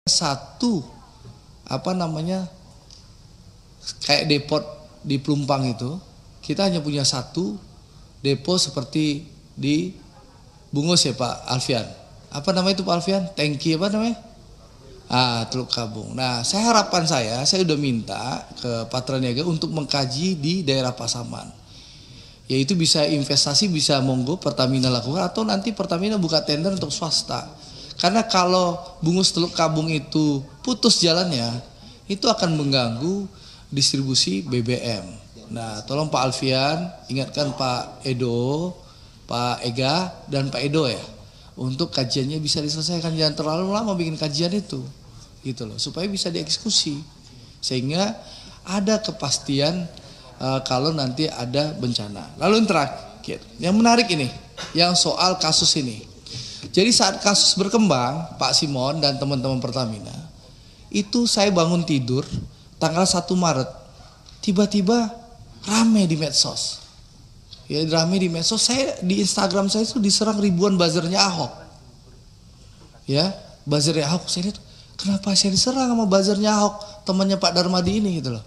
satu kayak depot di Pelumpang itu, kita hanya punya satu depo seperti di Bungus ya Pak Alfian. Apa namanya itu Pak Alfian? Tangki apa namanya? Teluk Kabung. Nah, harapan saya udah minta ke Patraniaga untuk mengkaji di daerah Pasaman. Yaitu bisa investasi, bisa monggo Pertamina lakukan, atau nanti Pertamina buka tender untuk swasta. Karena kalau Bungus Teluk Kabung itu putus jalannya, itu akan mengganggu distribusi BBM. Nah, tolong Pak Alfian ingatkan Pak Edo, Pak Ega, dan Pak Edo ya, untuk kajiannya bisa diselesaikan, jangan terlalu lama bikin kajian itu, gitu loh, supaya bisa dieksekusi, sehingga ada kepastian kalau nanti ada bencana. Lalu yang terakhir, yang menarik ini, yang soal kasus ini. Jadi saat kasus berkembang, Pak Simon dan teman-teman Pertamina, itu saya bangun tidur tanggal 1 Maret, tiba-tiba rame di medsos. Ya, rame di medsos. Saya di Instagram saya itu diserang ribuan buzzernya Ahok. Ya, buzzernya Ahok. Saya lihat, kenapa saya diserang sama buzzernya Ahok, temannya Pak Darmadi ini gitu loh.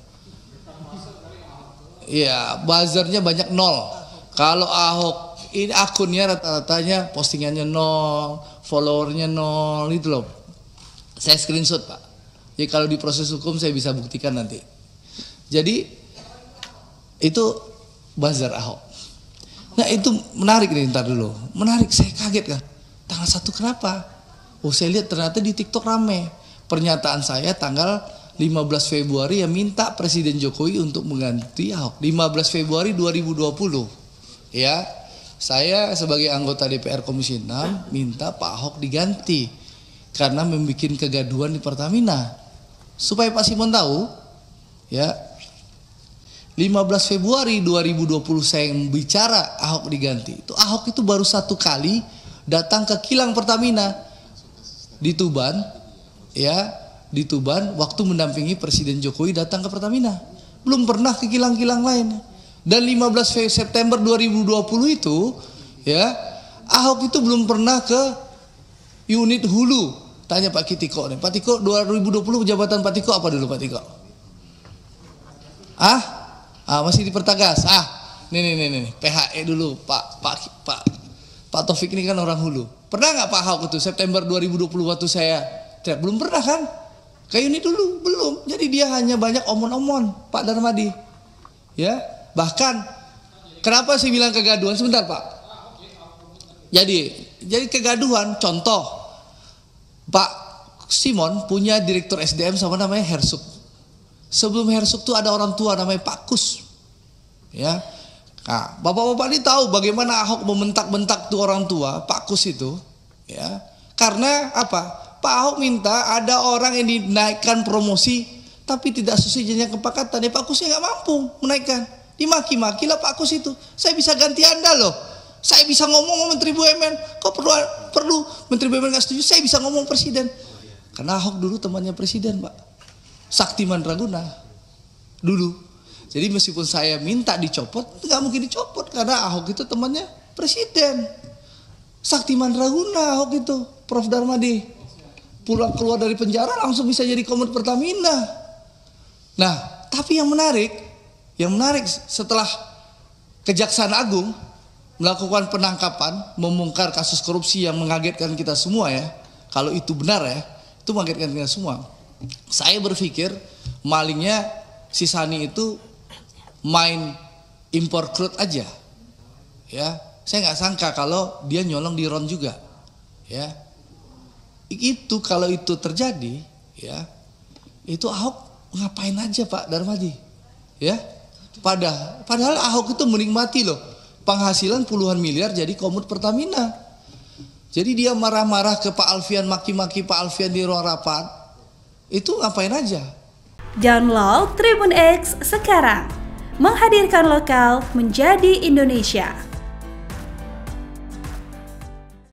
Ya, buzzernya banyak 0. Kalau Ahok ini akunnya rata-ratanya postingannya 0, followernya 0 gitu loh. Saya screenshot Pak. Jadi kalau di proses hukum saya bisa buktikan nanti. Jadi itu buzzer Ahok. Nah itu menarik nih, ntar dulu. Menarik, saya kaget kan. Tanggal 1 kenapa? Oh, saya lihat ternyata di TikTok rame. Pernyataan saya tanggal 15 Februari yang minta Presiden Jokowi untuk mengganti Ahok. 15 Februari 2020. Ya, saya sebagai anggota DPR Komisi 6 minta Pak Ahok diganti karena membuat kegaduhan di Pertamina. Supaya Pak Simon tahu, ya, 15 Februari 2020 saya bicara Ahok diganti. Itu Ahok itu baru 1 kali datang ke kilang Pertamina di Tuban, ya, di Tuban waktu mendampingi Presiden Jokowi datang ke Pertamina. Belum pernah ke kilang-kilang lain. Dan 15 September 2020 itu, ya, Ahok itu belum pernah ke unit hulu. Tanya Pak Kitiko nih, Pak Tiko 2020 jabatan Pak Tiko apa dulu Pak Tiko? Masih di Pertagas. Nih, PHE dulu, Pak Taufik ini kan orang hulu. Pernah nggak Pak Ahok itu September 2020 waktu saya teriak? Belum pernah kan? Kayak ini dulu belum. Jadi dia hanya banyak omon-omon Pak Darmadi. Ya, bahkan kenapa saya bilang kegaduhan? Sebentar Pak. Jadi kegaduhan. Contoh, Pak Simon punya direktur SDM sama namanya Hersuk. Sebelum Hersuk tuh ada orang tua namanya Pak Kus. Ya. Nah, bapak-bapak ini tahu bagaimana Ahok membentak-bentak tuh orang tua, Pak Kus itu, ya. Karena apa? Pak Ahok minta ada orang yang dinaikkan promosi tapi tidak sesuai jenjang kepangkatan. Pak Kusnya nggak mampu menaikkan. Dimaki-makilah Pak Kus itu. Saya bisa ganti Anda loh. Saya bisa ngomong sama Menteri BUMN. Kok perlu Menteri BUMN nggak setuju? Saya bisa ngomong Presiden. Karena Ahok dulu temannya Presiden, Pak. Saktiman Raguna dulu. Jadi meskipun saya minta dicopot, nggak mungkin dicopot karena Ahok itu temannya Presiden. Saktiman Raguna Ahok itu, Prof Darmadi. Pulang keluar dari penjara langsung bisa jadi Komod Pertamina. Nah, tapi yang menarik setelah Kejaksaan Agung melakukan penangkapan, membongkar kasus korupsi yang mengagetkan kita semua ya. Kalau itu benar ya, itu mengagetkan kita semua. Saya berpikir malingnya si Sani itu main impor crude aja, ya. Saya nggak sangka kalau dia nyolong di RON juga, ya. Itu kalau itu terjadi, ya, itu Ahok ngapain aja Pak Darmadi, ya. Padahal Ahok itu menikmati loh penghasilan puluhan miliar jadi Komod Pertamina. Jadi dia marah-marah ke Pak Alfian, maki-maki Pak Alfian di ruang rapat. Itu ngapain aja? Download Tribun X sekarang, menghadirkan lokal menjadi Indonesia.